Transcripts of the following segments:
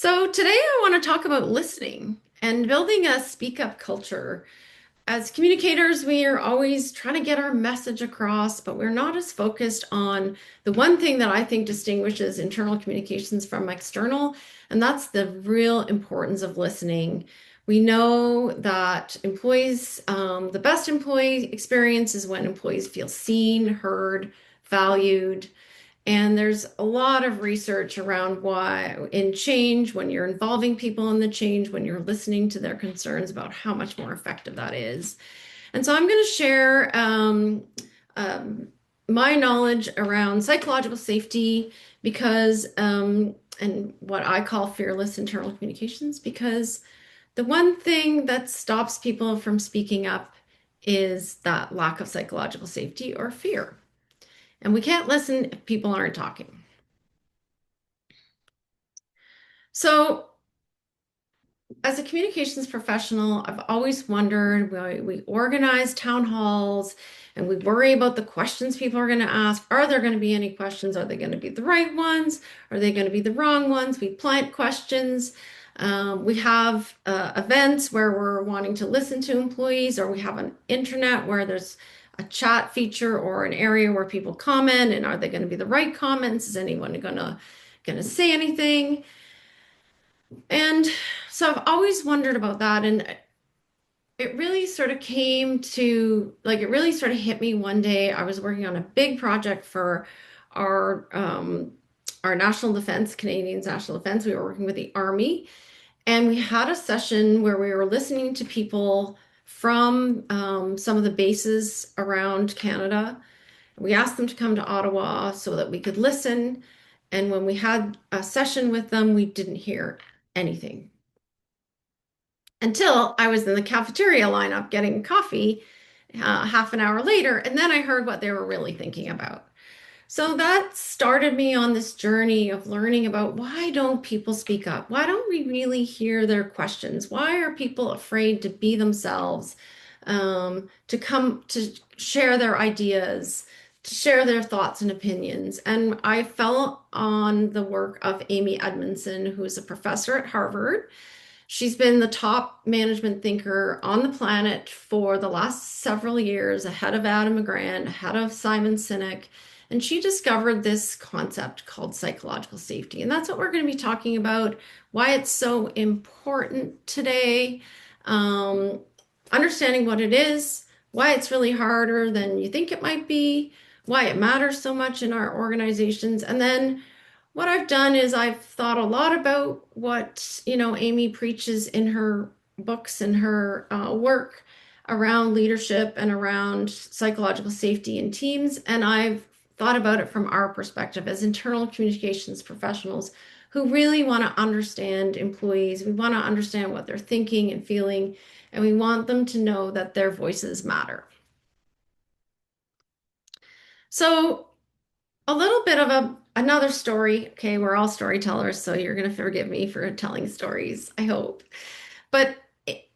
So today I want to talk about listening and building a speak up culture. As communicators, we are always trying to get our message across, but we're not as focused on the one thing that I think distinguishes internal communications from external, and that's the real importance of listening. We know that the best employee experience is when employees feel seen, heard, valued. And there's a lot of research around why in change, when you're involving people in the change, when you're listening to their concerns about how much more effective that is. And so I'm going to share um, my knowledge around psychological safety and what I call fearless internal communications, because the one thing that stops people from speaking up is that lack of psychological safety or fear. And we can't listen if people aren't talking. So, as a communications professional, I've always wondered we organize town halls and we worry about the questions people are going to ask. Are there going to be any questions? Are they going to be the right ones? Are they going to be the wrong ones? We plant questions. We have events where we're wanting to listen to employees, or we have an internet where there's a chat feature or an area where people comment. And are they going to be the right comments? Is anyone going to say anything? And so I've always wondered about that. And it really sort of it really sort of hit me one day. I was working on a big project for our, um, our national defense, Canadians' national defense. We were working with the Army, and we had a session where we were listening to people from some of the bases around Canada. We asked them to come to Ottawa so that we could listen. And when we had a session with them, we didn't hear anything until I was in the cafeteria lineup getting coffee half an hour later. And then I heard what they were really thinking about. So that started me on this journey of learning about why don't people speak up? Why don't we really hear their questions? Why are people afraid to be themselves, to come to share their ideas, to share their thoughts and opinions? And I fell on the work of Amy Edmondson, who is a professor at Harvard. She's been the top management thinker on the planet for the last several years, ahead of Adam McGrant, ahead of Simon Sinek. And she discovered this concept called psychological safety. And that's what we're going to be talking about, why it's so important today, um, understanding what it is, why it's really harder than you think it might be, why it matters so much in our organizations, and then what I've done is I've thought a lot about what, Amy preaches in her books and her work around leadership and around psychological safety in teams. And I've thought about it from our perspective as internal communications professionals who really want to understand employees. We want to understand what they're thinking and feeling, and we want them to know that their voices matter. So, a little bit of another story. Okay, we're all storytellers, so you're going to forgive me for telling stories, I hope. But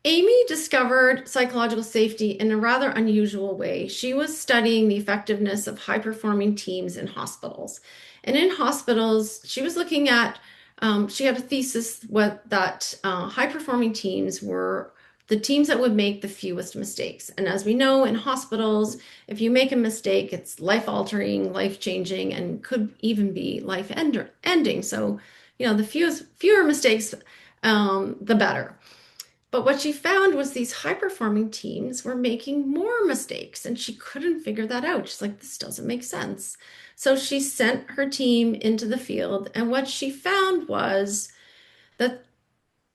Amy discovered psychological safety in a rather unusual way. She was studying the effectiveness of high-performing teams in hospitals. And in hospitals, she was looking at, she had a thesis that high-performing teams were the teams that would make the fewest mistakes. And as we know in hospitals, if you make a mistake, it's life-altering, life-changing, and could even be life-ending. So, the fewer mistakes, the better. But what she found was these high performing teams were making more mistakes, and she couldn't figure that out. She's like, this doesn't make sense. So she sent her team into the field, and what she found was that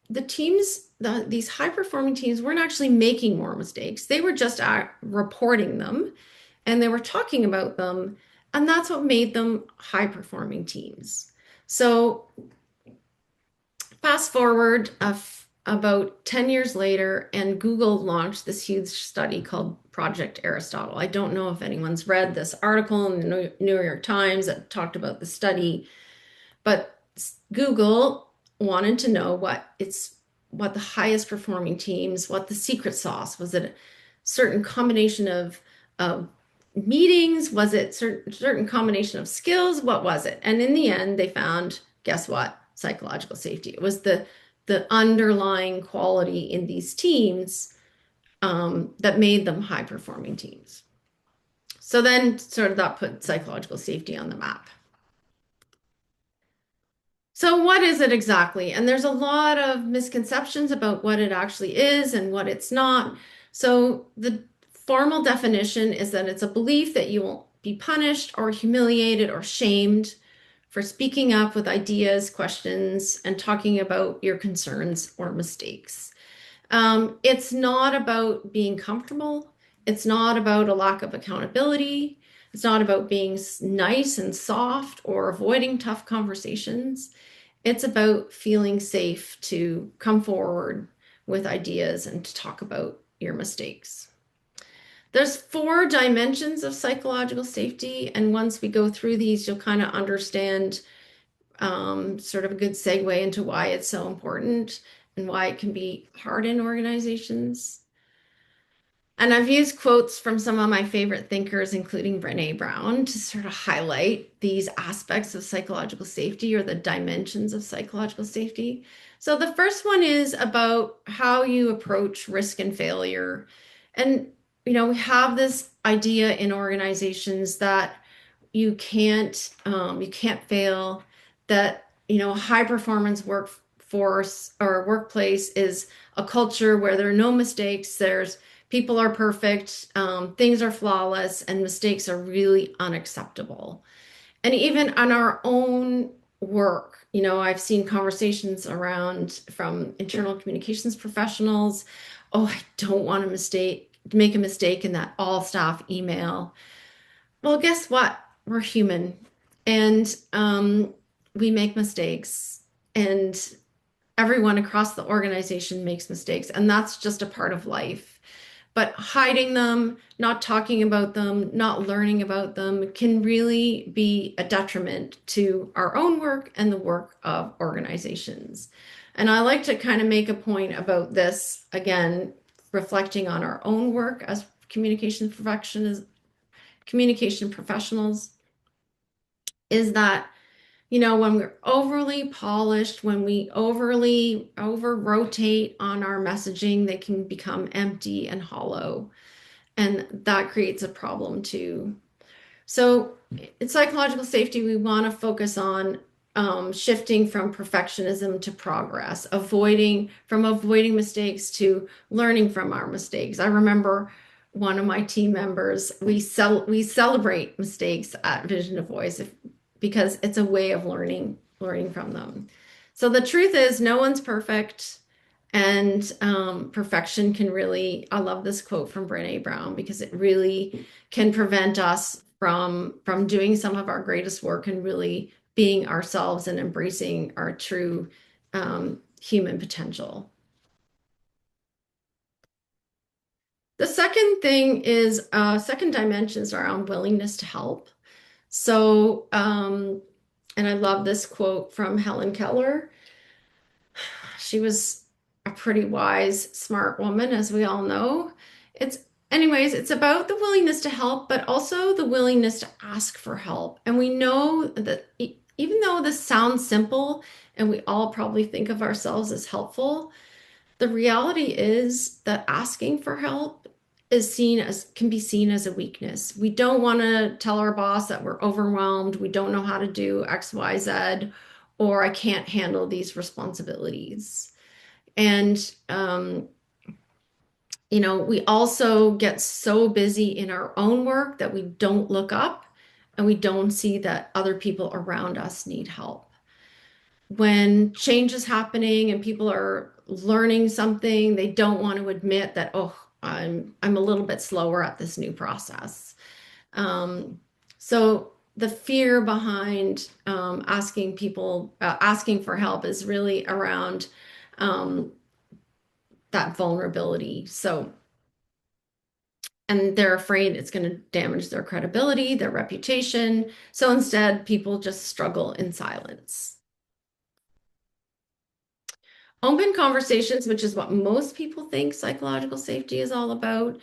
these high performing teams weren't actually making more mistakes. They were just reporting them and they were talking about them, and that's what made them high performing teams. So fast forward about 10 years later, and Google launched this huge study called Project Aristotle. I don't know if anyone's read this article in the New York Times that talked about the study, but Google wanted to know what the highest performing teams, what the secret sauce was. It a certain combination of meetings? Was it certain combination of skills? What was it? And in the end, they found, guess what? psychological safety. It was the underlying quality in these teams that made them high performing teams. So then, sort of, that put psychological safety on the map. So, what is it exactly? And there's a lot of misconceptions about what it actually is and what it's not. So, the formal definition is that it's a belief that you won't be punished or humiliated or shamed for speaking up with ideas, questions, and talking about your concerns or mistakes. It's not about being comfortable. It's not about a lack of accountability. It's not about being nice and soft or avoiding tough conversations. It's about feeling safe to come forward with ideas and to talk about your mistakes. There's four dimensions of psychological safety, and once we go through these, you'll kind of understand sort of a good segue into why it's so important and why it can be hard in organizations. And I've used quotes from some of my favorite thinkers, including Brené Brown, to sort of highlight these aspects of psychological safety or the dimensions of psychological safety. So the first one is about how you approach risk and failure. And, we have this idea in organizations that you can't fail, that, a high performance workforce or workplace is a culture where there are no mistakes, people are perfect, things are flawless, and mistakes are really unacceptable. And even on our own work, I've seen conversations around from internal communications professionals. Oh, I don't want to make a mistake in that all staff email. Well, guess what? We're human, and we make mistakes, and everyone across the organization makes mistakes, and that's just a part of life. But hiding them, not talking about them, not learning about them can really be a detriment to our own work and the work of organizations. And I like to kind of make a point about this again, reflecting on our own work as communication professionals, is that when we're overly polished, when we overly over rotate on our messaging, they can become empty and hollow, and that creates a problem too. So in psychological safety, we want to focus on shifting from perfectionism to progress, avoiding mistakes to learning from our mistakes. I remember one of my team members, we celebrate mistakes at Vision of Voice because it's a way of learning from them. So the truth is, no one's perfect. And perfection can really, I love this quote from Brené Brown because it really can prevent us from doing some of our greatest work and really being ourselves and embracing our true human potential. The second thing is second dimensions around willingness to help. So, and I love this quote from Helen Keller. She was a pretty wise, smart woman, as we all know. It's about the willingness to help, but also the willingness to ask for help. And we know that even though this sounds simple and we all probably think of ourselves as helpful, the reality is that asking for help can be seen as a weakness. We don't want to tell our boss that we're overwhelmed, we don't know how to do X, Y, Z, or I can't handle these responsibilities. And we also get so busy in our own work that we don't look up and we don't see that other people around us need help. When change is happening and people are learning something, they don't want to admit that, oh, I'm a little bit slower at this new process. So the fear behind asking for help is really around that vulnerability. And they're afraid it's going to damage their credibility, their reputation. So instead, people just struggle in silence. Open conversations, which is what most people think psychological safety is all about,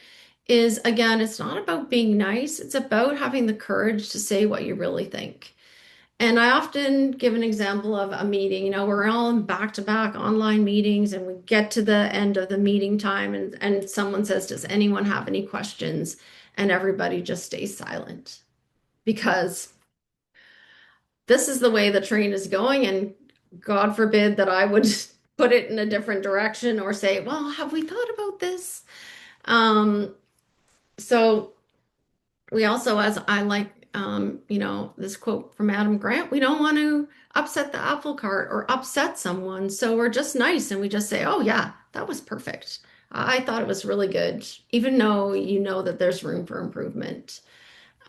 is again, it's not about being nice, it's about having the courage to say what you really think. And I often give an example of a meeting. We're all in back-to-back online meetings, and we get to the end of the meeting time, and someone says, "Does anyone have any questions?" And everybody just stays silent because this is the way the train is going, and God forbid that I would put it in a different direction or say, "Well, have we thought about this?" Um, so we also, as I like, this quote from Adam Grant, we don't want to upset the apple cart or upset someone. So we're just nice and we just say, "Oh, yeah, that was perfect. I thought it was really good," even though you know that there's room for improvement.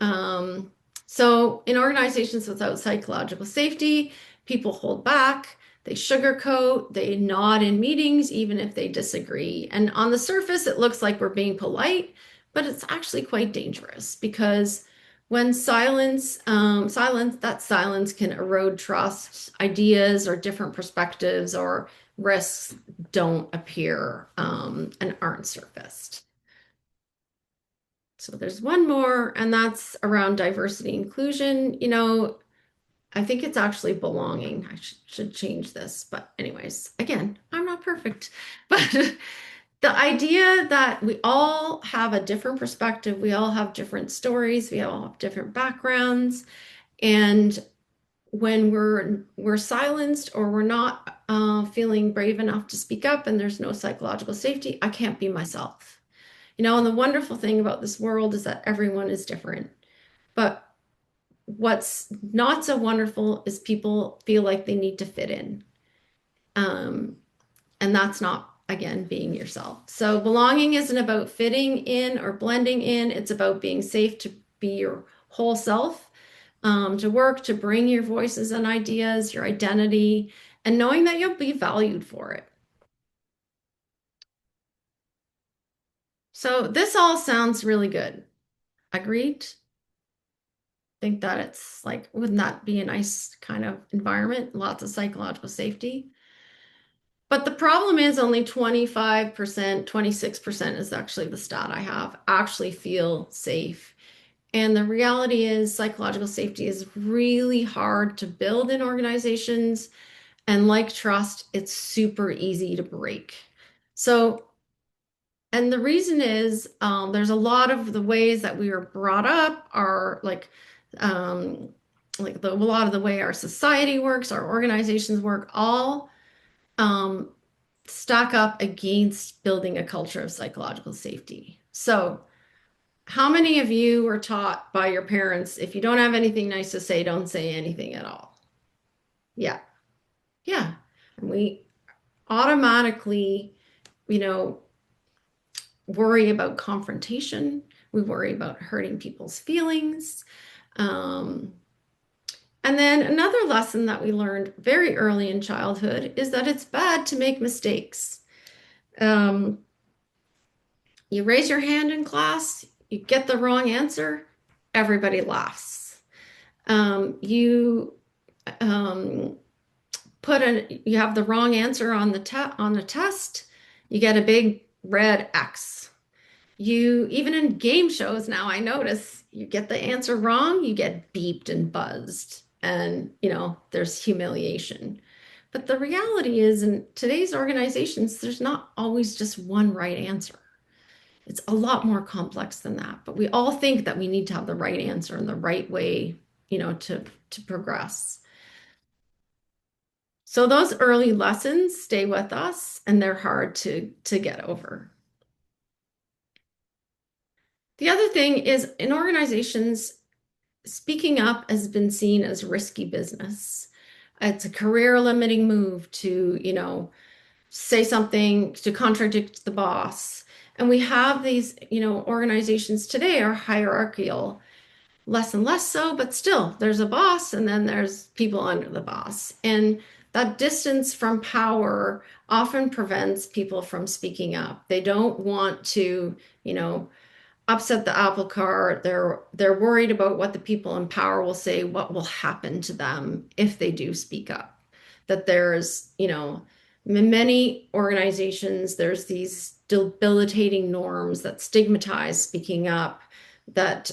Um, so in organizations without psychological safety, people hold back, they sugarcoat, they nod in meetings, even if they disagree. And on the surface, it looks like we're being polite, but it's actually quite dangerous because when that silence can erode trust, ideas or different perspectives or risks don't appear and aren't surfaced. So there's one more, and that's around diversity inclusion. I think it's actually belonging. I should change this. But, anyways, again, I'm not perfect. But the idea that we all have a different perspective, we all have different stories, we all have different backgrounds. And when we're silenced or we're not feeling brave enough to speak up and there's no psychological safety, I can't be myself. And the wonderful thing about this world is that everyone is different. But what's not so wonderful is people feel like they need to fit in. Um, and that's not, again, being yourself. So belonging isn't about fitting in or blending in. It's about being safe to be your whole self, to work, to bring your voices and ideas, your identity, and knowing that you'll be valued for it. So this all sounds really good. Agreed? Think that it's like, wouldn't that be a nice kind of environment? Lots of psychological safety. But the problem is only 25%, 26% is actually the stat I have, actually feel safe. And the reality is psychological safety is really hard to build in organizations. And like trust, it's super easy to break. So, and the reason is there's a lot of the ways that we were brought up are um, a lot of the way our society works, our organizations work, all um, stack up against building a culture of psychological safety. So, how many of you were taught by your parents, if you don't have anything nice to say, don't say anything at all? Yeah, yeah. And we automatically, you know, worry about confrontation. We worry about hurting people's feelings. Um, and then another lesson that we learned very early in childhood is that it's bad to make mistakes. Um, you raise your hand in class, you get the wrong answer, everybody laughs. You um, you have the wrong answer on the test, you get a big red X. You even in game shows now, I notice you get the answer wrong, you get beeped and buzzed, and there's humiliation. But the reality is, in today's organizations, there's not always just one right answer. It's a lot more complex than that. But we all think that we need to have the right answer and the right way, to progress. So those early lessons stay with us, and they're hard to get over. The other thing is in organizations, speaking up has been seen as risky business. It's a career limiting move to, say something to contradict the boss. And we have these, organizations today are hierarchical, less and less so, but still there's a boss and then there's people under the boss. And that distance from power often prevents people from speaking up. They don't want to, upset the apple cart. They're worried about what the people in power will say, what will happen to them if they do speak up. That there's, in many organizations, there's these debilitating norms that stigmatize speaking up, that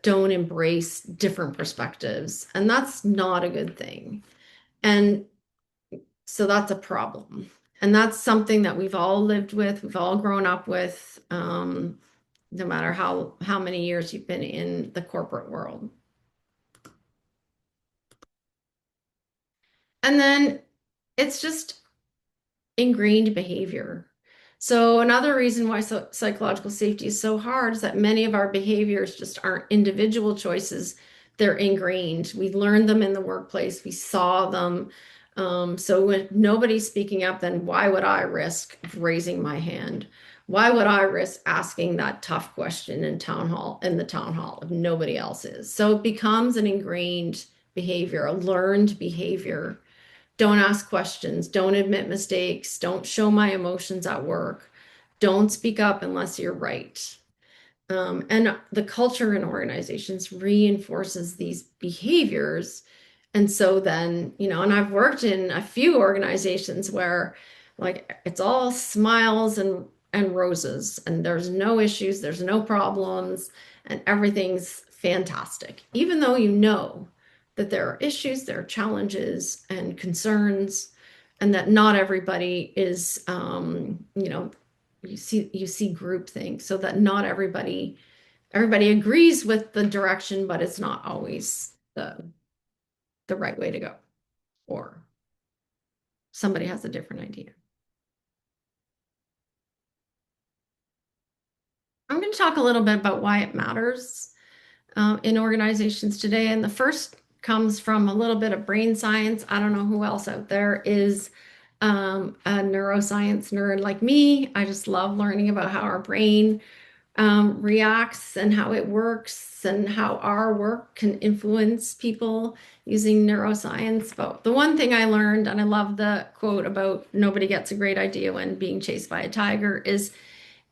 don't embrace different perspectives, and that's not a good thing. And so that's a problem. And that's something that we've all lived with, we've all grown up with, no matter how many years you've been in the corporate world. And then it's just ingrained behavior. So another reason why psychological safety is so hard is that many of our behaviors just aren't individual choices. They're ingrained. We learned them in the workplace. We saw them. So when nobody's speaking up, then why would I risk raising my hand? Why would I risk asking that tough question in the town hall if nobody else is? So it becomes an ingrained behavior, a learned behavior. Don't ask questions, don't admit mistakes, don't show my emotions at work, don't speak up unless you're right. And the culture in organizations reinforces these behaviors. And so then, and I've worked in a few organizations where like it's all smiles and roses and there's no issues, there's no problems, and everything's fantastic. Even though you know that there are issues, there are challenges and concerns, and that not everybody is you see groupthink, so that not everybody agrees with the direction, but it's not always the right way to go, or somebody has a different idea. I'm going to talk a little bit about why it matters in organizations today. And the first comes from a little bit of brain science. I don't know who else out there is a neuroscience nerd like me. I just love learning about how our brain reacts and how it works and how our work can influence people using neuroscience. But the one thing I learned, and I love the quote about nobody gets a great idea when being chased by a tiger, is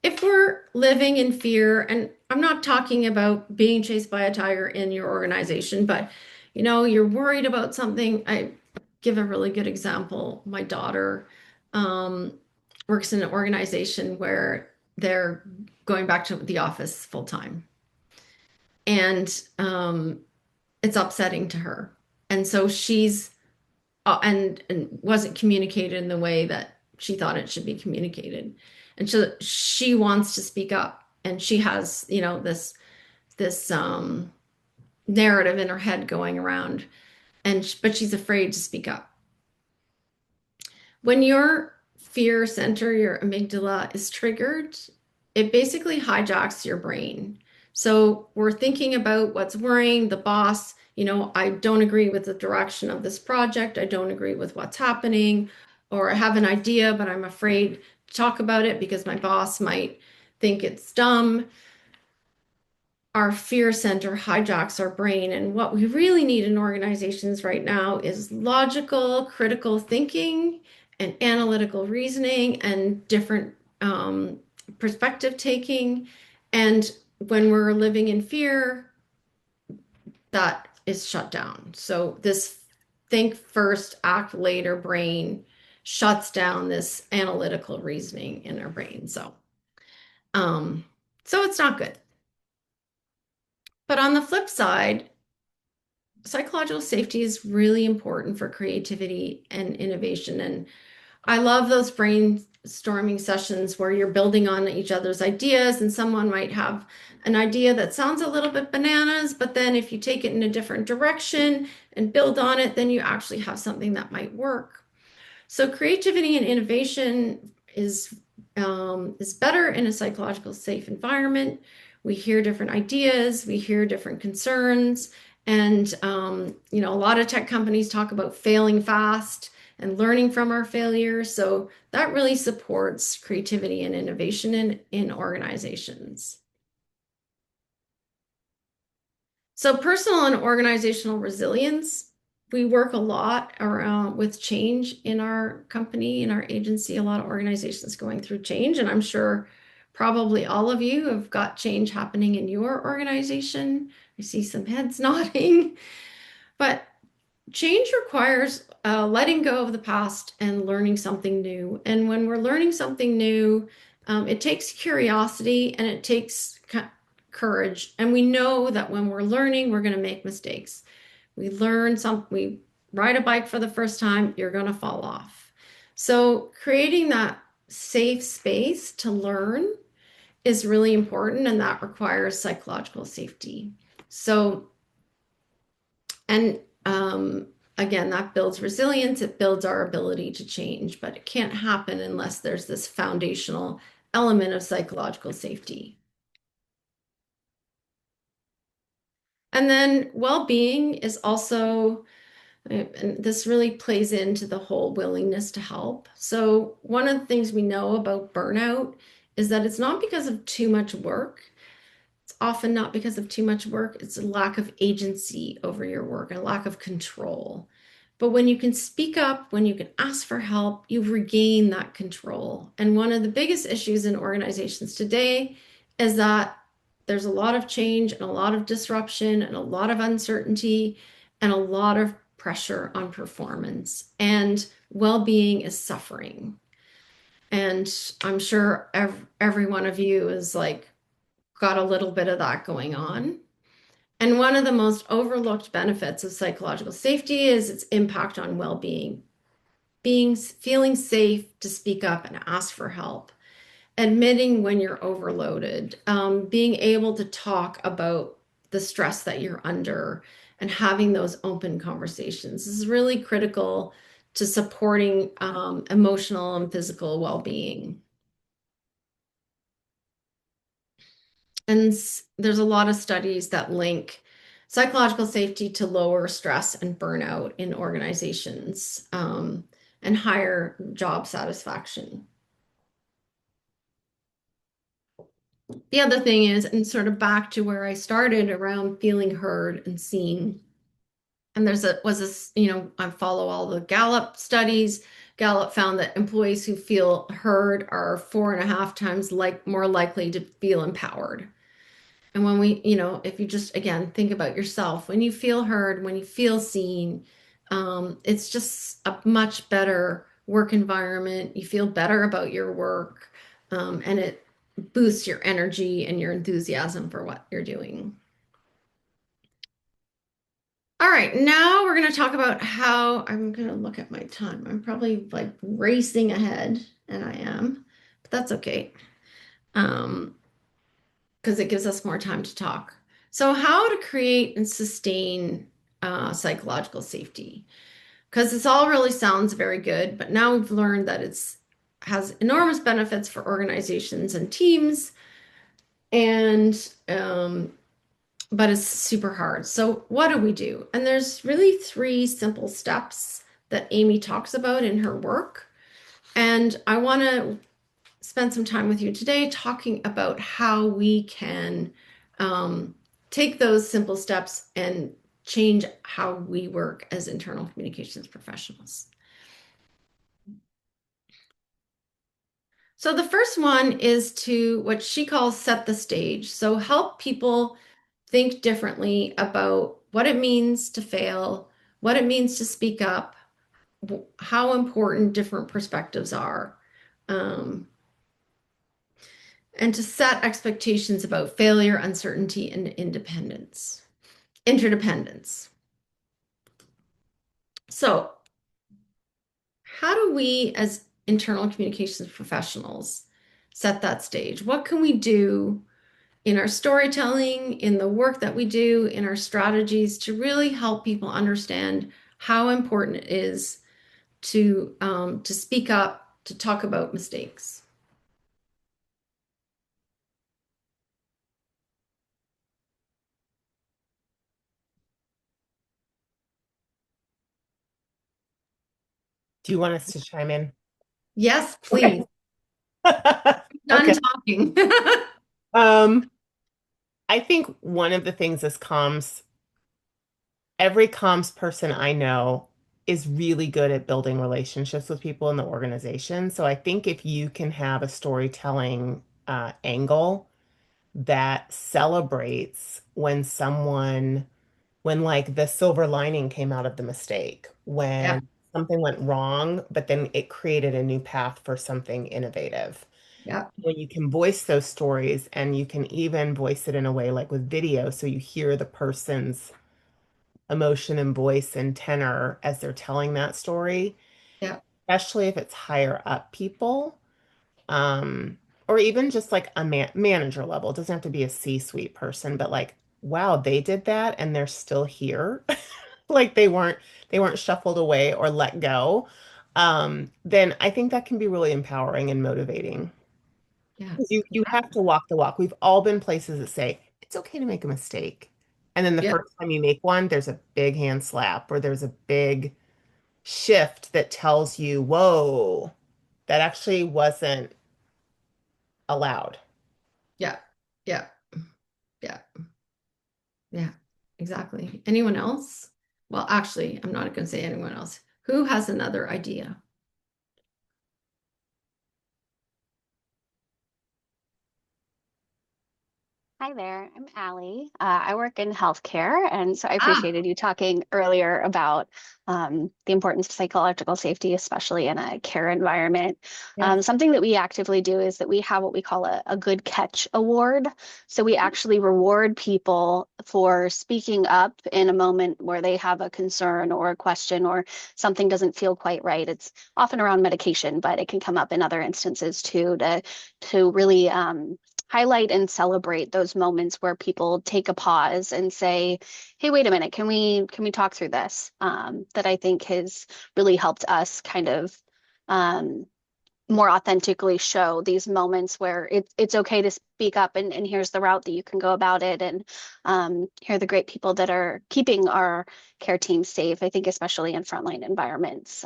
if we're living in fear, and I'm not talking about being chased by a tiger in your organization, but you're worried about something. I give a really good example. My daughter um, works in an organization where they're going back to the office full time, and it's upsetting to her. And so she's and wasn't communicated in the way that she thought it should be communicated. And so she wants to speak up, and she has, this narrative in her head going around, but she's afraid to speak up. When your fear center, your amygdala, is triggered, it basically hijacks your brain. So we're thinking about what's worrying the boss. I don't agree with the direction of this project. I don't agree with what's happening, or I have an idea, but I'm afraid to talk about it because my boss might think it's dumb. Our fear center hijacks our brain. And what we really need in organizations right now is logical, critical thinking and analytical reasoning and different perspective taking. And when we're living in fear, that is shut down. So this think first, act later brain shuts down this analytical reasoning in our brain. Um, so it's not good. But on the flip side, psychological safety is really important for creativity and innovation. And I love those brainstorming sessions where you're building on each other's ideas, and someone might have an idea that sounds a little bit bananas, but then if you take it in a different direction and build on it, then you actually have something that might work. So creativity and innovation is better in a psychological safe environment. We hear different ideas, we hear different concerns, and a lot of tech companies talk about failing fast and learning from our failures. So that really supports creativity and innovation in organizations. So personal and organizational resilience, we work a lot around with change in our company, in our agency, a lot of organizations going through change. And I'm sure probably all of you have got change happening in your organization. I see some heads nodding, but change requires letting go of the past and learning something new. And when we're learning something new, it takes curiosity and it takes courage, and we know that when we're learning, we're going to make mistakes. We ride a bike for the first time, you're going to fall off. So creating that safe space to learn is really important, and that requires psychological safety. So, and again, that builds resilience, it builds our ability to change, but it can't happen unless there's this foundational element of psychological safety. And then well-being is also, and this really plays into the whole willingness to help. So, one of the things we know about burnout is that it's not because of too much work. It's often not because of too much work, it's a lack of agency over your work, a lack of control. But when you can speak up, when you can ask for help, you regain that control. And one of the biggest issues in organizations today is that there's a lot of change and a lot of disruption and a lot of uncertainty and a lot of pressure on performance. And well being is suffering. And I'm sure every one of you is like, got a little bit of that going on. And one of the most overlooked benefits of psychological safety is its impact on well-being, feeling safe to speak up and ask for help, admitting when you're overloaded, being able to talk about the stress that you're under and having those open conversations. This is really critical to supporting emotional and physical well-being. And there's a lot of studies that link psychological safety to lower stress and burnout in organizations, and higher job satisfaction. The other thing is, and sort of back to where I started around feeling heard and seen. And I follow all the Gallup studies. Gallup found that employees who feel heard are 4.5 times more likely to feel empowered. And when if you just again think about yourself, when you feel heard, when you feel seen, it's just a much better work environment. You feel better about your work, and it boosts your energy and your enthusiasm for what you're doing. All right, now we're going to talk about how I'm going to look at my time. I'm probably like racing ahead, and I am, but that's okay. Because it gives us more time to talk. So, how to create and sustain psychological safety? Because this all really sounds very good, but now we've learned that it's has enormous benefits for organizations and teams, and but it's super hard. So, what do we do? And there's really three simple steps that Amy talks about in her work, and I want to spend some time with you today talking about how we can take those simple steps and change how we work as internal communications professionals. So the first one is to what she calls set the stage. So help people think differently about what it means to fail, what it means to speak up, how important different perspectives are. Um, and to set expectations about failure, uncertainty, and interdependence. So, how do we, as internal communications professionals, set that stage? What can we do in our storytelling, in the work that we do, in our strategies to really help people understand how important it is to speak up, to talk about mistakes? Do you want us to chime in? Yes, Okay. please. Done Okay. talking. Um, I think one of the things is comms. Every comms person I know is really good at building relationships with people in the organization. So I think if you can have a storytelling angle that celebrates when like the silver lining came out of the mistake, Yeah. when something went wrong, but then it created a new path for something innovative. Yeah. When you can voice those stories and you can even voice it in a way like with video, so you hear the person's emotion and voice and tenor as they're telling that story, Yeah. especially if it's higher up people, um, or even just like a manager level. It doesn't have to be a C-suite person, but like, wow, they did that and they're still here. Like they weren't shuffled away or let go. Then I think that can be really empowering and motivating. Yeah. You have to walk the walk. We've all been places that say it's okay to make a mistake. And then the Yeah. first time you make one, there's a big hand slap or there's a big shift that tells you, whoa, that actually wasn't allowed. Yeah. Yeah. Yeah. Yeah. Exactly. Anyone else? Well, actually, I'm not going to say anyone else. Who has another idea? Hi there, I'm Allie. I work in healthcare, and so I Ah, appreciated you talking earlier about the importance of psychological safety, especially in a care environment. yes. Something that we actively do is that we have what we call a good catch award. So we actually reward people for speaking up in a moment where they have a concern or a question or something doesn't feel quite right. It's often around medication, but it can come up in other instances too to really highlight and celebrate those moments where people take a pause and say, "Hey, wait a minute, can we talk through this?" That I think has really helped us kind of um, more authentically show these moments where it's okay to speak up and here's the route that you can go about it and here are the great people that are keeping our care team safe. I think especially in frontline environments.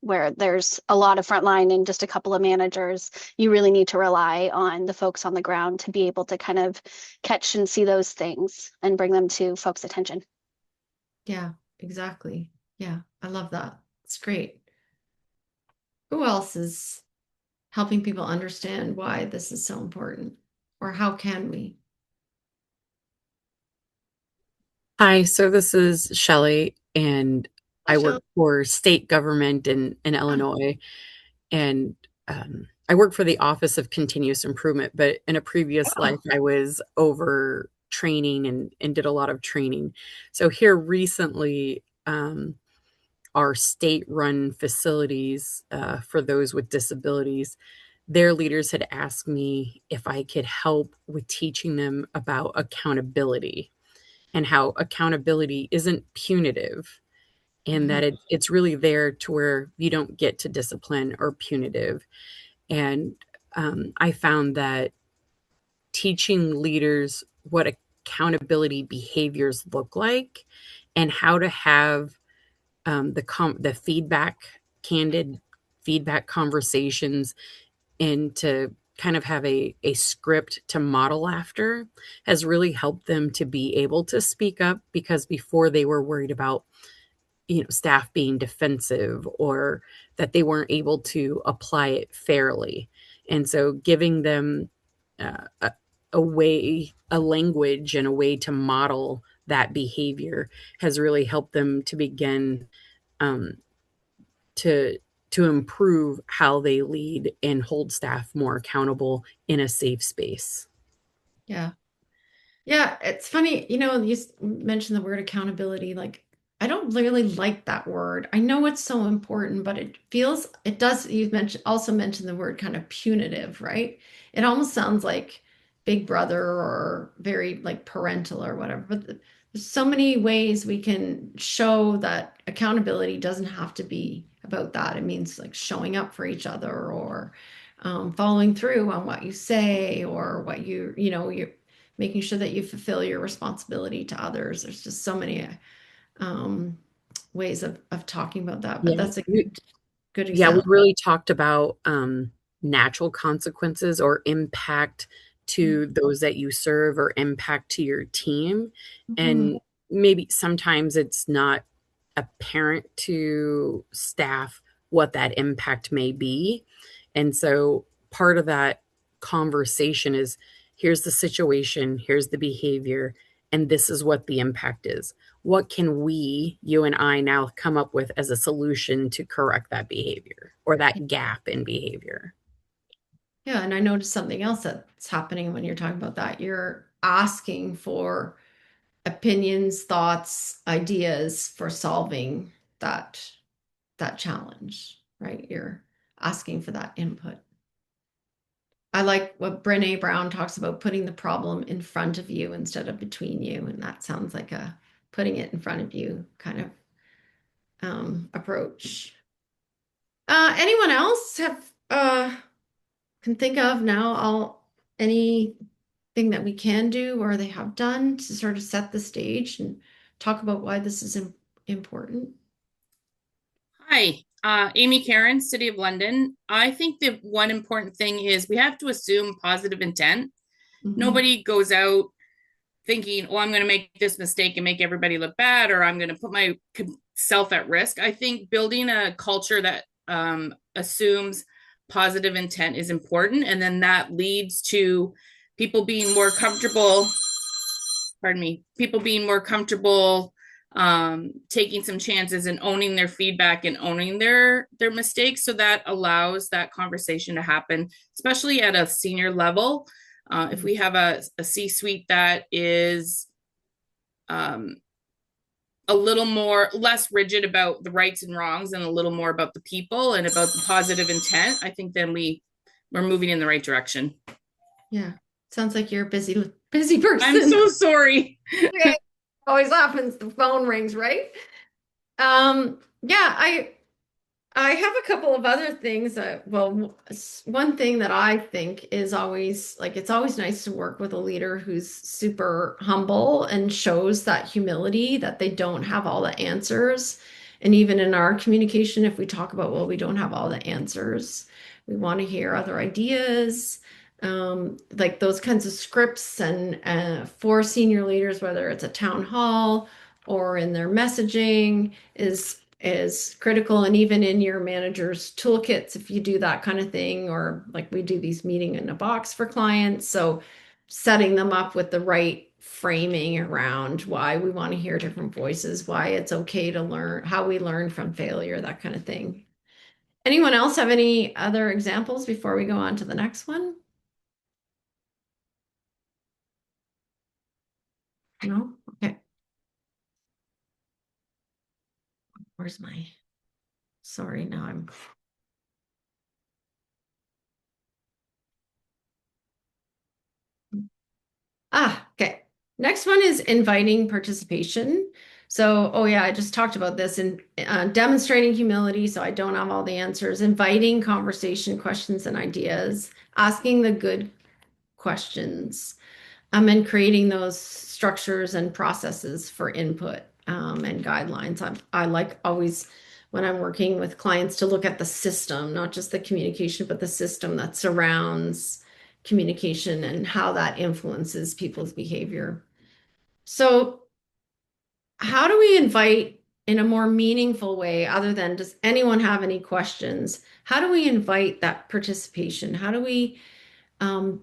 Where there's a lot of frontline and just a couple of managers, you really need to rely on the folks on the ground to be able to kind of catch and see those things and bring them to folks' attention. Yeah, exactly. Yeah, I love that. It's great. Who else is helping people understand why this is so important? Or how can we? Hi, so this is Shelley, and Hi, I work Shel. for state government in Ah, Illinois, and I work for the Office of Continuous Improvement. But in a previous life, oh, I was over training and did a lot of training. So here recently, our state-run facilities for those with disabilities, their leaders had asked me if I could help with teaching them about accountability and how accountability isn't punitive and that mhm. it's really there to where you don't get to discipline or punitive. And I found that teaching leaders what accountability behaviors look like and how to have the feedback, candid feedback conversations, and to kind of have a script to model after has really helped them to be able to speak up because before they were worried about staff being defensive or that they weren't able to apply it fairly. And so giving them a way, a language and a way to model that behavior has really helped them to begin um, to improve how they lead and hold staff more accountable in a safe space. Yeah. Yeah, it's funny, mentioned the word accountability. Like, I don't really like that word. I know it's so important, but it does, also mentioned the word kind of punitive, right? It almost sounds like Big Brother or very like parental or whatever. But there's so many ways we can show that accountability doesn't have to be about that. It means like showing up for each other or following through on what you say or what you're making sure that you fulfill your responsibility to others. There's just so many um, ways of talking about that, but Yeah. that's a good Yeah, we example. really talked about natural consequences or impact to those that you serve or impact to your team. Mhm. And maybe sometimes it's not apparent to staff what that impact may be. And so part of that conversation is here's the situation, here's the behavior, and this is what the impact is. What can we, you and I, now come up with as a solution to correct that behavior or that gap in behavior? Yeah, and I noticed something else that's happening when you're talking about that. You're asking for opinions, thoughts, ideas for solving that that challenge, right? You're asking for that input. I like what Brené Brown talks about putting the problem in front of you instead of between you, and that sounds like a putting it in front of you kind of approach. Anyone else have can think of now all anything that we can do or they have done to sort of set the stage and talk about why this is important? Hi, Amy Karen, City of London. I think the one important thing is we have to assume positive intent. Mhm. Nobody goes out thinking, oh, I'm going to make this mistake and make everybody look bad, or I'm going to put myself at risk. I think building a culture that assumes positive intent is important. And then that leads to people being more comfortable, pardon me, people being more comfortable taking some chances and owning their feedback and owning their mistakes. So that allows that conversation to happen, especially at a senior level. If we have a C-suite that is um, a little more less rigid about the rights and wrongs and a little more about the people and about the positive intent, I think then we're moving in the right direction. Yeah. Sounds like you're a busy I'm person. so sorry. Okay. Always happens. The phone rings, right? Yeah, I have a couple of other things. One thing that I think is always like it's always nice to work with a leader who's super humble and shows that humility that they don't have all the answers. And even in our communication, if we talk about, well, we don't have all the answers, we want to hear other ideas, like those kinds of scripts and for senior leaders, whether it's a town hall or in their messaging, is critical. And even in your manager's toolkits, if you do that kind of thing, or like we do these meeting in a box for clients, so setting them up with the right framing around why we want to hear different voices, why it's okay to learn, how we learn from failure, that kind of thing. Anyone else have any other examples before we go on to the next one? No? Okay. Where's my, sorry, now I'm, okay. Next one is inviting participation. So, oh yeah, I just talked about this in demonstrating humility. So I don't have all the answers, inviting conversation, questions, and ideas, asking the good questions, and creating those structures and processes for input and guidelines. I like always when I'm working with clients to look at the system, not just the communication, but the system that surrounds communication and how that influences people's behavior. So, how do we invite in a more meaningful way, other than does anyone have any questions? How do we invite that participation? How do we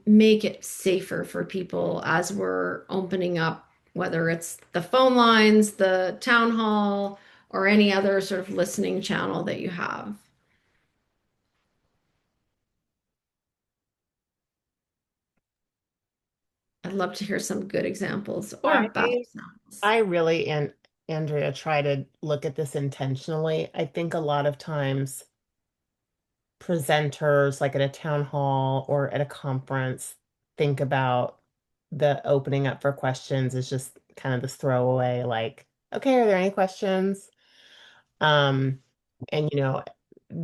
make it safer for people as we're opening up, whether it's the phone lines, the town hall, or any other sort of listening channel that you have? I'd love to hear some good examples or bad I examples. I really and Andrea try to look at this intentionally. I think a lot of times presenters, like at a town hall or at a conference, think about the opening up for questions as just kind of this throwaway, like, okay, are there any questions? Um, and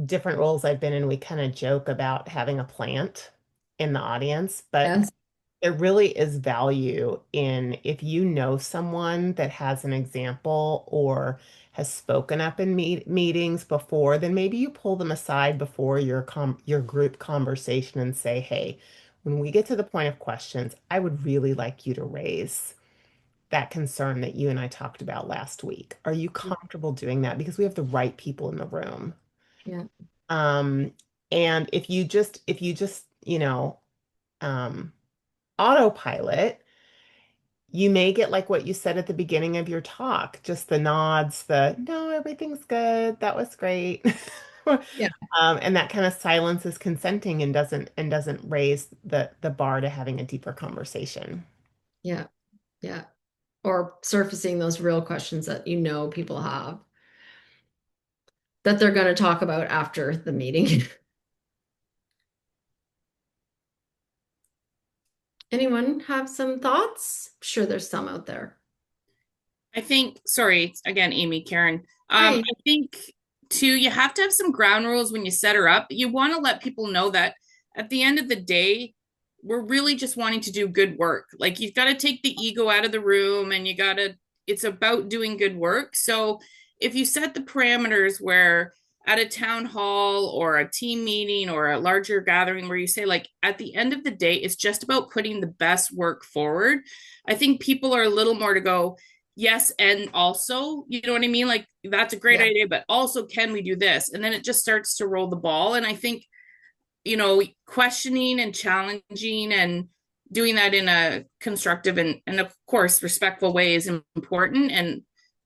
different roles I've been in, we kind of joke about having a plant in the audience, but Yes. there really is value in if you know someone that has an example or has spoken up in meetings before, then maybe you pull them aside before your group conversation and say, "Hey, when we get to the point of questions, I would really like you to raise that concern that you and I talked about last week. Are you comfortable doing that? Because we have the right people in the room." Yeah. Um, and if you just, um, autopilot, you may get like what you said at the beginning of your talk, just the nods, the no, everything's good. That was great. Yeah. And that kind of silence is consenting and doesn't raise the bar to having a deeper conversation. Yeah. Yeah. Or surfacing those real questions that people have that they're going to talk about after the meeting. Anyone have some thoughts? I'm sure there's some out there. I think, sorry, again, Amy, Karen. Hi. I think too, you have to have some ground rules when you set her up. You want to let people know that at the end of the day, we're really just wanting to do good work. Like you've got to take the ego out of the room and it's about doing good work. So if you set the parameters where at a town hall or a team meeting or a larger gathering where you say, like, at the end of the day, it's just about putting the best work forward. I think people are a little more to go, yes, and also, you know what I mean? Like, that's a great Yeah. idea, but also, can we do this? And then it just starts to roll the ball. And I think, questioning and challenging and doing that in a constructive and of course respectful way is important. And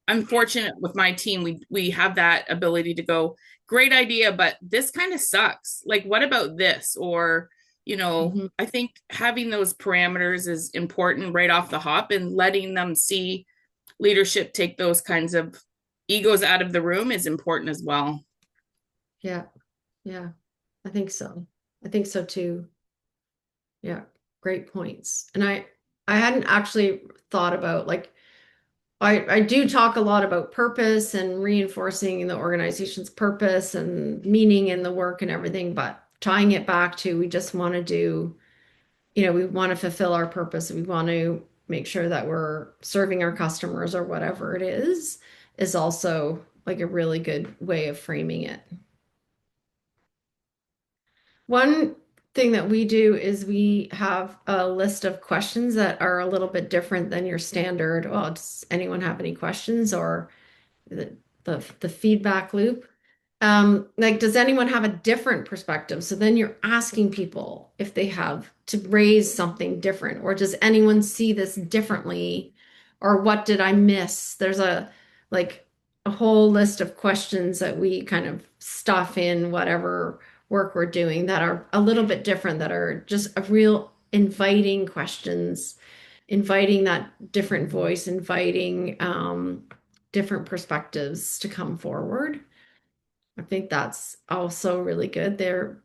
I'm fortunate with my team, we have that ability to go, great idea, but this kind of sucks. Like, what about this? Or, Mhm. I think having those parameters is important right off the hop, and letting them see leadership take those kinds of egos out of the room is important as well. Yeah. Yeah. I think so. I think so too. Yeah. Great points. And I hadn't actually thought about like I do talk a lot about purpose and reinforcing the organization's purpose and meaning in the work and everything, but tying it back to we just want to do, we want to fulfill our purpose. We want to make sure that we're serving our customers or whatever it is also like a really good way of framing it. One thing that we do is we have a list of questions that are a little bit different than your standard. Well, does anyone have any questions or the feedback loop? Like, does anyone have a different perspective? So then you're asking people if they have to raise something different, or does anyone see this differently? Or what did I miss? There's like a whole list of questions that we kind of stuff in whatever work we're doing that are a little bit different, that are just a real inviting questions, inviting that different voice, inviting different perspectives to come forward. I think that's also really good. They're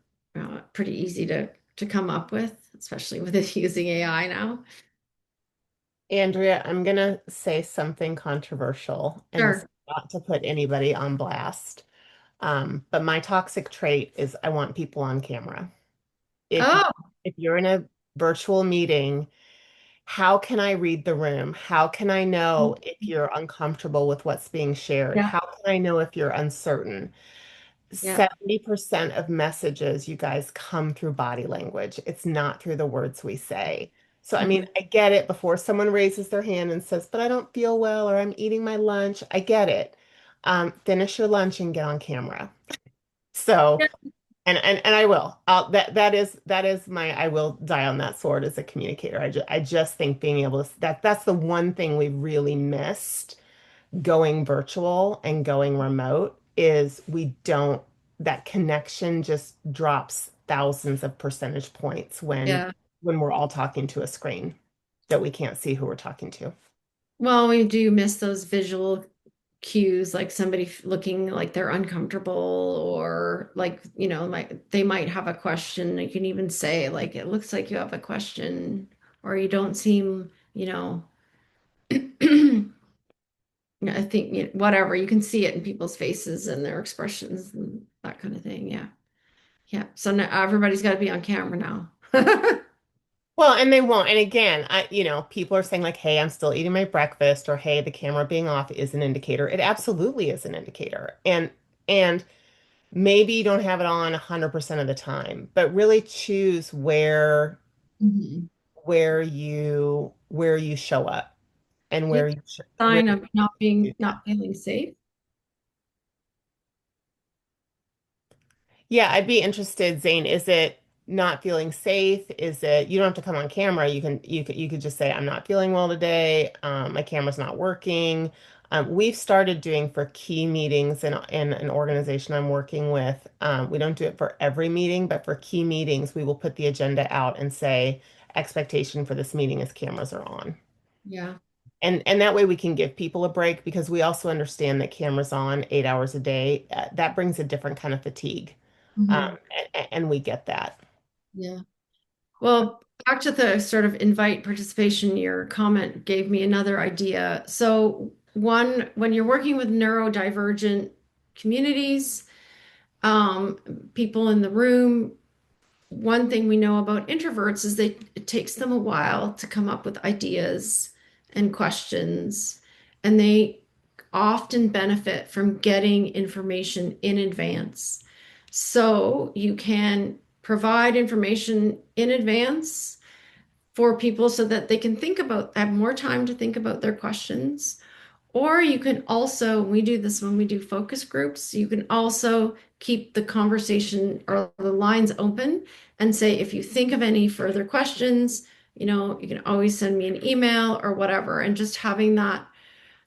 pretty easy to come up with, especially with it using AI now. Andrea, I'm gonna say something controversial, and this is Sure. not to put anybody on blast. But my toxic trait is I want people on camera. If Oh, if you're in a virtual meeting, how can I read the room? How can I know if you're uncomfortable with what's being shared? yeah, How can I know if you're uncertain? yeah. 70% of messages, you guys, come through body language. It's not through the words we say. So, I mean, Mhm. I get it before someone raises their hand and says, but I don't feel well, or I'm eating my lunch. I get it. Finish your lunch and get on camera. So, Yeah, and I will. That is my I will die on that sword as a communicator. I just think being able to that's the one thing we really missed going virtual and going remote is we don't that connection just drops thousands of percentage points yeah. when we're all talking to a screen that we can't see who we're talking to. Well, we do miss those visual cues, like somebody looking like they're uncomfortable, or like, like they might have a question. You can even say, like, it looks like you have a question, or you don't seem, I think whatever, you can see it in people's faces and their expressions and that kind of thing. Yeah. Yeah. So now everybody's got to be on camera now. Well, and they won't. And again, people are saying like, "Hey, I'm still eating my breakfast," or "Hey, the camera being off is an indicator." It absolutely is an indicator. And maybe you don't have it on 100% of the time, but really choose Mhm. where you show up and Yeah. where Sign of you do that. not feeling safe. Yeah, I'd be interested, Zane. Is it not feeling safe? Is it you don't have to come on camera. You could just say, I'm not feeling well today. My camera's not working. We've started doing for key meetings in an organization I'm working with. We don't do it for every meeting, but for key meetings, we will put the agenda out and say, expectation for this meeting is cameras are on. Yeah. And that way we can give people a break because we also understand that cameras on 8 hours a day, that brings a different kind of fatigue. Mhm. And we get that. Yeah. Well, back to the sort of invite participation, your comment gave me another idea. So, one, when you're working with neurodivergent communities, um, people in the room, one thing we know about introverts is that it takes them a while to come up with ideas and questions, and they often benefit from getting information in advance. So you can provide information in advance for people so that they can have more time to think about their questions. Or you can also, we do this when we do focus groups, you can also keep the conversation or the lines open and say, if you think of any further questions, you can always send me an email or whatever. And just having that,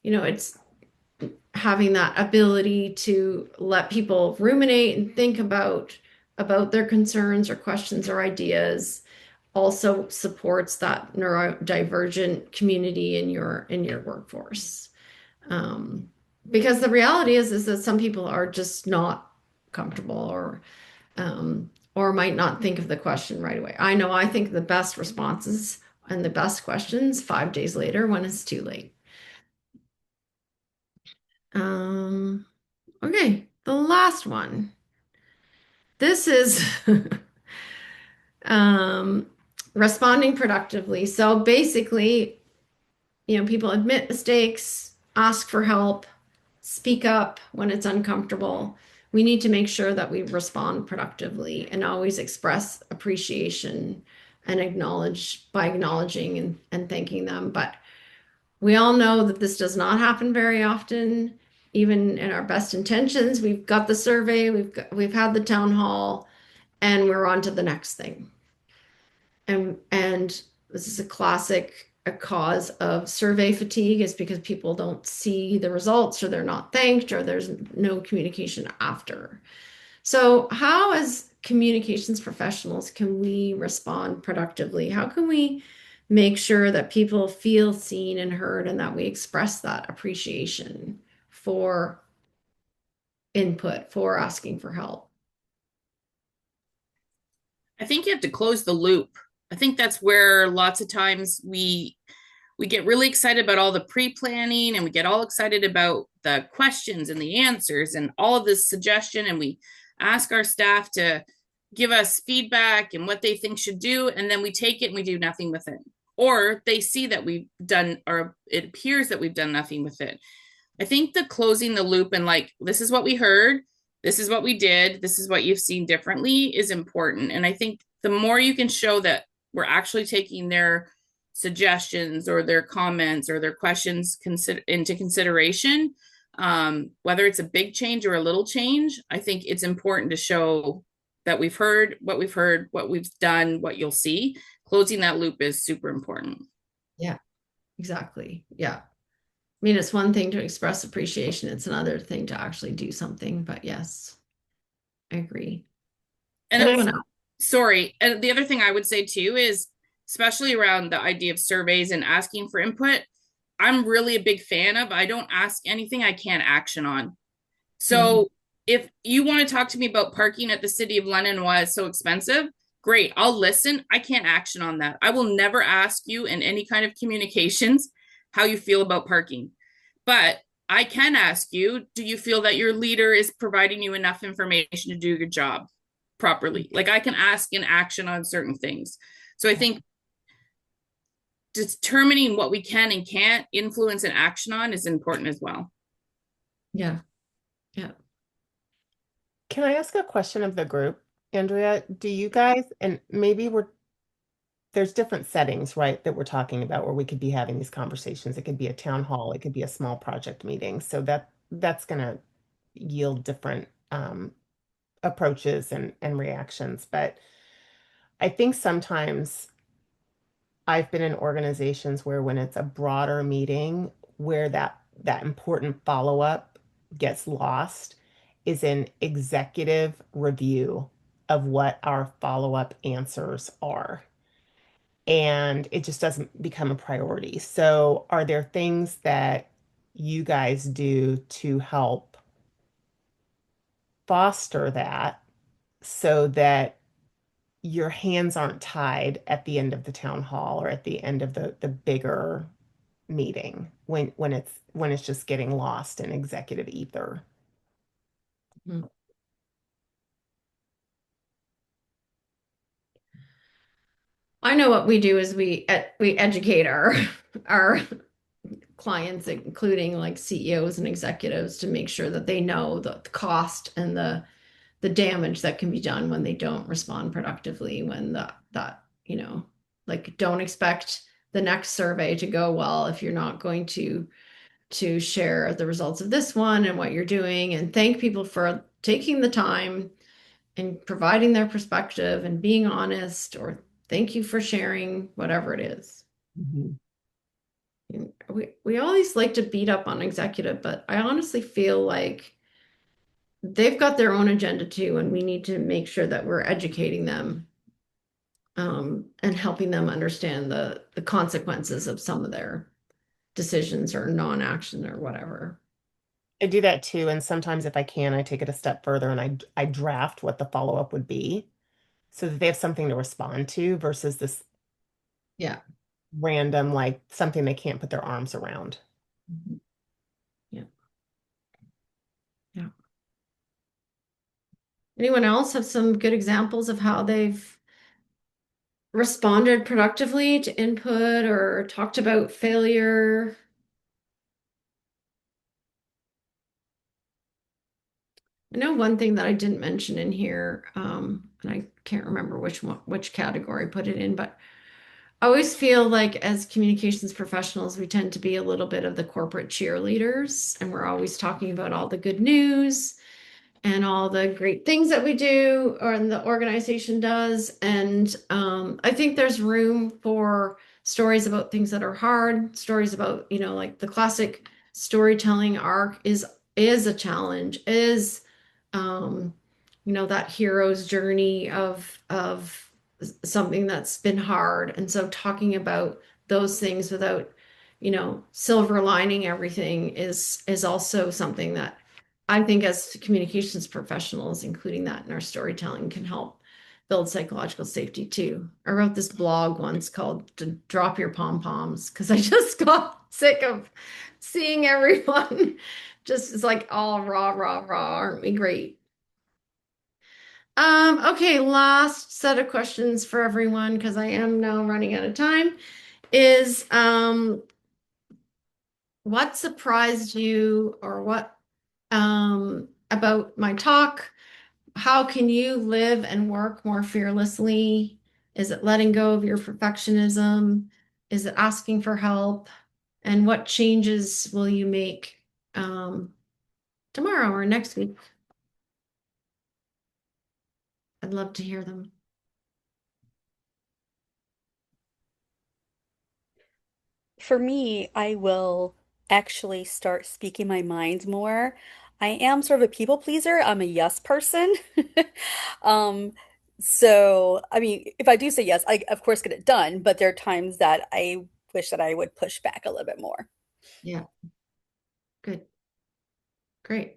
it's having that ability to let people ruminate and think about their concerns or questions or ideas also supports that neurodivergent community in your workforce. Um, because the reality is that some people are just not comfortable or might not think of the question right away. I know I think the best responses and the best questions 5 days later when it's too late. Um, okay, the last one. This is um, responding productively. So basically, people admit mistakes, ask for help, speak up when it's uncomfortable. We need to make sure that we respond productively and always express appreciation and acknowledging and thanking them. But we all know that this does not happen very often. Even in our best intentions, we've got the survey, we've had the town hall, and we're on to the next thing. And this is a cause of survey fatigue is because people don't see the results or they're not thanked or there's no communication after. So how as communications professionals can we respond productively? How can we make sure that people feel seen and heard and that we express that appreciation for input, for asking for help? I think you have to close the loop. I think that's where lots of times we get really excited about all the pre-planning and we get all excited about the questions and the answers and all of this suggestion, and we ask our staff to give us feedback and what they think should do, and then we take it and we do nothing with it, or they see that we've done, or it appears that we've done nothing with it. I think the closing the loop and like, this is what we heard, this is what we did, this is what you've seen differently is important. And I think the more you can show that we're actually taking their suggestions or their comments or their questions into consideration, whether it's a big change or a little change, I think it's important to show that we've heard, what we've done, what you'll see. Closing that loop is super important. Yeah, exactly. Yeah. I mean, it's one thing to express appreciation, it's another thing to actually do something. But yes, I agree. And And Anyone else? sorry, and the other thing I would say too is, especially around the idea of surveys and asking for input, I'm really a big fan of, I don't ask anything I can't action on. Mhm. So if you want to talk to me about parking at the city of London, why it's so expensive, great, I'll listen. I can't action on that. I will never ask you in any kind of communications how you feel about parking. But I can ask you, do you feel that your leader is providing you enough information to do your job properly? Like, I can ask in action on certain things. So I think determining what we can and can't influence and action on is important as well. Yeah. Yeah. can I ask a question of the group? Andrea, do you guys, and maybe there's different settings, right, that we're talking about where we could be having these conversations. It could be a town hall, it could be a small project meeting. So that's going to yield different approaches and reactions. But I think sometimes I've been in organizations where when it's a broader meeting, where that important follow-up gets lost is an executive review of what our follow-up answers are. And it just doesn't become a priority. So, are there things that you guys do to help foster that so that your hands aren't tied at the end of the town hall or at the end of the bigger meeting when it's just getting lost in executive ether? Mhm. I know what we do is we educate our clients, including like CEOs and executives, to make sure that they know the cost and the damage that can be done when they don't respond productively, when like don't expect the next survey to go well if you're not going to share the results of this one and what you're doing, and thank people for taking the time and providing their perspective and being honest, or thank you for sharing whatever it is. Mhm. We always like to beat up on executive, but I honestly feel like they've got their own agenda too, and we need to make sure that we're educating them, and helping them understand the consequences of some of their decisions or non-action or whatever. I do that too, and sometimes if I can, I take it a step further and I draft what the follow-up would be so that they have something to respond to versus this Yeah. random, like something they can't put their arms around. Mhm. Yeah. Yeah. Anyone else have some good examples of how they've responded productively to input or talked about failure? I know one thing that I didn't mention in here, and I can't remember which category I put it in, but I always feel like as communications professionals, we tend to be a little bit of the corporate cheerleaders, and we're always talking about all the good news and all the great things that we do or the organization does. And I think there's room for stories about things that are hard, stories about, like the classic storytelling arc is a challenge, is um, that hero's journey of something that's been hard. And so talking about those things without, silver lining everything is also something that I think as communications professionals, including that in our storytelling, can help build psychological safety too. I wrote this blog once called to Drop Your Pom Poms because I just got sick of seeing everyone just is like all rah, rah, rah. Aren't we great? Okay, last set of questions for everyone because I am now running out of time. Is what surprised you or what about my talk? How can you live and work more fearlessly? Is it letting go of your perfectionism? Is it asking for help? And what changes will you make um, tomorrow or next week? I'd love to hear them. For me, I will actually start speaking my mind more. I am sort of a people pleaser. I'm a yes person. Um, so I mean, if I do say yes, I of course get it done, but there are times that I wish that I would push back a little bit more. Yeah, good. Great.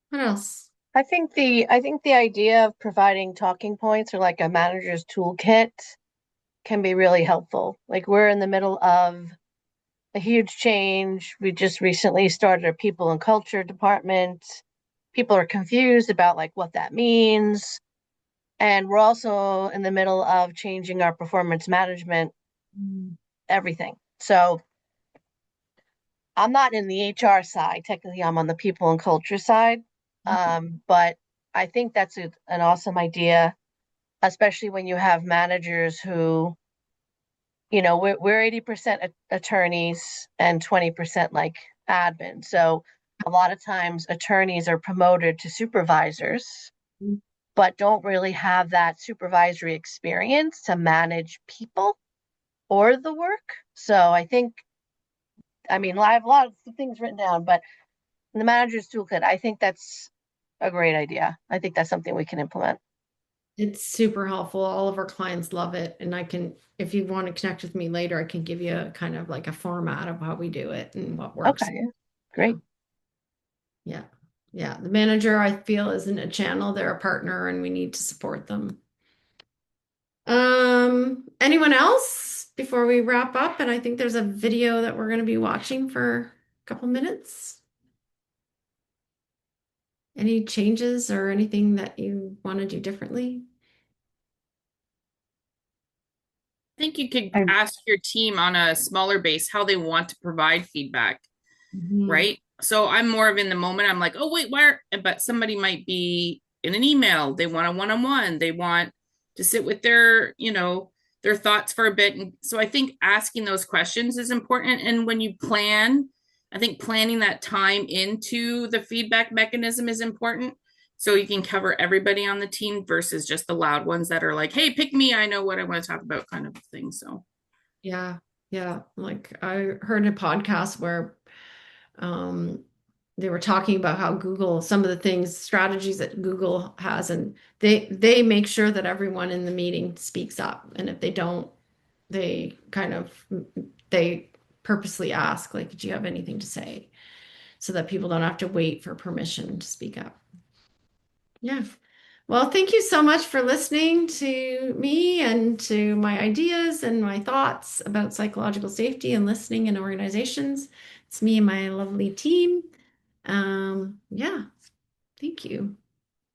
What else? I think the idea of providing talking points or like a manager's toolkit can be really helpful. Like we're in the middle of a huge change. We just recently started a people and culture department. People are confused about like what that means. And we're also in the middle of changing our performance management, Mm. everything. So I'm not in the HR side. Technically, I'm on the people and culture side. But I think that's an awesome idea, especially when you have managers who, we're 80% attorneys and 20% like admin. So a lot of times attorneys are promoted to supervisors, but don't really have that supervisory experience to manage people. or the work. So I think, I mean, I have a lot of things written down, but the manager's toolkit, I think that's a great idea. I think that's something we can implement. It's super helpful. All of our clients love it. And I can, if you want to connect with me later, I can give you a kind of like a format of how we do it and what works. Okay, yeah, Yeah. great. Yeah. Yeah. The manager, I feel, isn't a channel. They're a partner and we need to support them. Anyone else before we wrap up? And I think there's a video that we're going to be watching for a couple minutes. Any changes or anything that you want to do differently? I think you could I, ask your team on a smaller base how they want to provide feedback, Mhm. right? So I'm more of in the moment. I'm like, oh wait, where? But somebody might be in an email. They want a one-on-one. They want to sit with their, their thoughts for a bit. And so I think asking those questions is important. And when you plan, I think planning that time into the feedback mechanism is important. So you can cover everybody on the team versus just the loud ones that are like, hey, pick me. I know what I want to talk about, kind of thing. So Yeah. Yeah. Like I heard a podcast where um, they were talking about how Google, some of the things, strategies that Google has, and they make sure that everyone in the meeting speaks up. And if they don't, they kind of they purposely ask, like, do you have anything to say? So that people don't have to wait for permission to speak up. Yeah. Well, thank you so much for listening to me and to my ideas and my thoughts about psychological safety and listening in organizations. It's me and my lovely team. Yeah, thank you.